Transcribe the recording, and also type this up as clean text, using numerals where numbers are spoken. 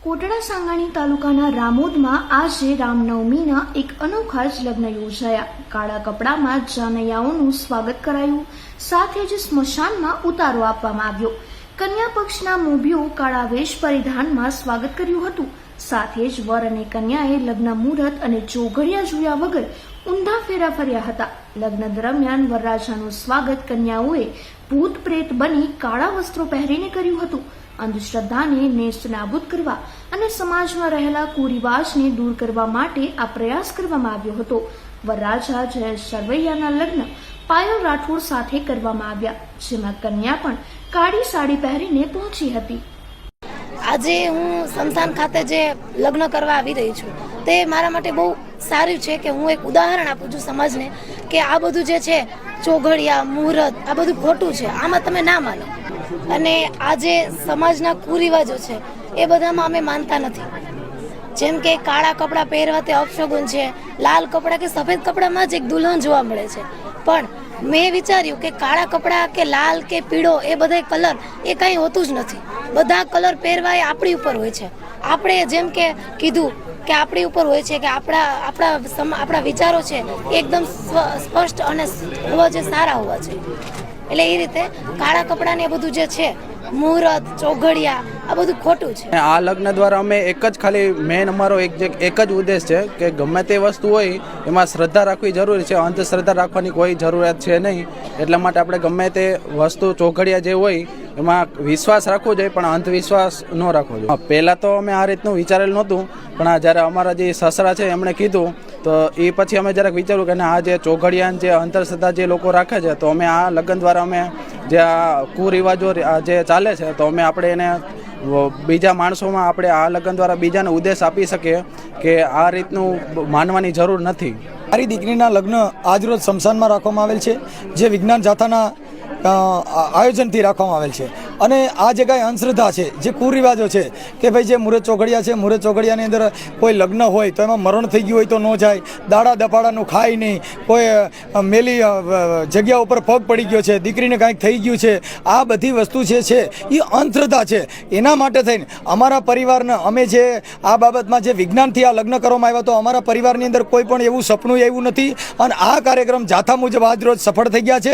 કોટડા સાંગાણી તાલુકાના રામોદમાં આજે રામનવમીના એક અનોખા જ લગ્ન યોજાયા। કાળા કપડામાં જાનૈયાઓનું સ્વાગત કરાયું, સાથે જ સ્મશાનમાં ઉતારો આપવામાં આવ્યો। કન્યા પક્ષના મોભીઓ કાળા વેશ પરિધાનમાં સ્વાગત કર્યું હતું, સાથે જ વર અને કન્યાએ લગ્ન મુહૂર્ત અને ચોઘડિયા જોયા વગર ઊંધા ફેરા ફર્યા હતા। લગ્ન દરમિયાન વરરાજાનું સ્વાગત કન્યાઓએ ભૂત પ્રેત બની કાળા વસ્ત્રો પહેરીને કર્યું હતું। અંધશ્રદ્ધાને નેસ્ત નાબૂદ કરવા અને સમાજમાં રહેલા કુરિવાજને દૂર કરવા માટે આ પ્રયાસ કરવામાં આવ્યો હતો। વરરાજા જયેશ સરવૈયાના લગ્ન પાયલ રાઠોડ સાથે કરવામાં આવ્યા, જેમાં કન્યા પણ કાળી સાડી પહેરીને પહોંચી હતી। આજે હું સ્મશાન ખાતે જે લગ્ન કરવા આવી રહી છું તે મારા માટે બહુ સારું છે કે હું એક ઉદાહરણ આપું છું સમાજને કે આ બધું જે છે ચોઘડિયા મુહૂર્ત આ બધું ખોટું છે, આમાં તમે ના માનો। અને આ જે સમાજના કુરિવાજો છે એ બધામાં અમે માનતા નથી। જેમ કે કાળા કપડાં પહેરવા તે અપશગુન છે, લાલ કપડાં કે સફેદ કપડામાં જ એક દુલ્હન જોવા મળે છે, પણ મેં વિચાર્યું કે કાળા કપડાં કે લાલ કે પીળો એ બધા કલર એ કંઈ હોતું જ નથી। બધા કલર પહેરવા એ આપણી ઉપર હોય છે। આપણે જેમ કે કીધું કે આપણી ઉપર હોય છે કે આપણા વિચારો છે એકદમ સ્પષ્ટ અને હોવા જે સારા હોવા જોઈએ। એટલે એ રીતે કાળા કપડાં ને એ બધું જે છે મુહૂર્ત ચોઘડિયા આ બધું ખોટું છે। આ લગ્ન દ્વારા અમે એક જ ખાલી મેન અમારો એક જ ઉદ્દેશ છે કે ગમે તે વસ્તુ હોય એમાં શ્રદ્ધા રાખવી જરૂરી છે, અંધશ્રદ્ધા રાખવાની કોઈ જરૂરિયાત છે નહીં। એટલા માટે આપણે ગમે તે વસ્તુ ચોઘડિયા જે હોય એમાં વિશ્વાસ રાખવો જોઈએ, પણ અંધવિશ્વાસ ન રાખવો જોઈએ। પહેલાં તો અમે આ રીતનું વિચારેલું નહોતું, પણ આ જ્યારે અમારા જે સસરા છે એમણે કીધું તો એ પછી અમે જરાક વિચાર્યું કે આ જે ચોઘડિયા જે અંધશ્રદ્ધા જે લોકો રાખે છે તો અમે આ લગ્ન દ્વારા અમે જે આ કુરિવાજો જે ચાલે છે તો આપણે એને બીજા માણસોમાં આપણે આ લગ્ન દ્વારા બીજાને ઉદ્દેશ આપી શકીએ કે આ રીતનું માનવાની જરૂર નથી। મારી દીકરીના લગ્ન આજરોજ સ્મશાનમાં રાખવામાં આવેલ છે, જે વિજ્ઞાન જાથાના આયોજનથી રાખવામાં આવેલ છે। અને આ જે કાંઈ અંધશ્રદ્ધા છે, જે કુરિવાજો છે કે ભાઈ જે મુહૂર્ત ચોઘડિયા છે, મુહૂર્ત ચોઘડિયાની અંદર કોઈ લગ્ન હોય તો એમાં મરણ થઈ ગયું હોય તો ન જાય, દાડા દપાડાનું ખાય નહીં, કોઈ મેલી જગ્યા ઉપર પગ પડી ગયો છે, દીકરીને કાંઈક થઈ ગયું છે, આ બધી વસ્તુ જે છે એ અંધશ્રદ્ધા છે। એના માટે થઈને અમારા પરિવારને અમે જે આ બાબતમાં જે વિજ્ઞાનથી આ લગ્ન કરવામાં આવ્યા તો અમારા પરિવારની અંદર કોઈ પણ એવું સપનું એવું નથી, અને આ કાર્યક્રમ જાથા મુજબ આજરોજ સફળ થઈ ગયા છે।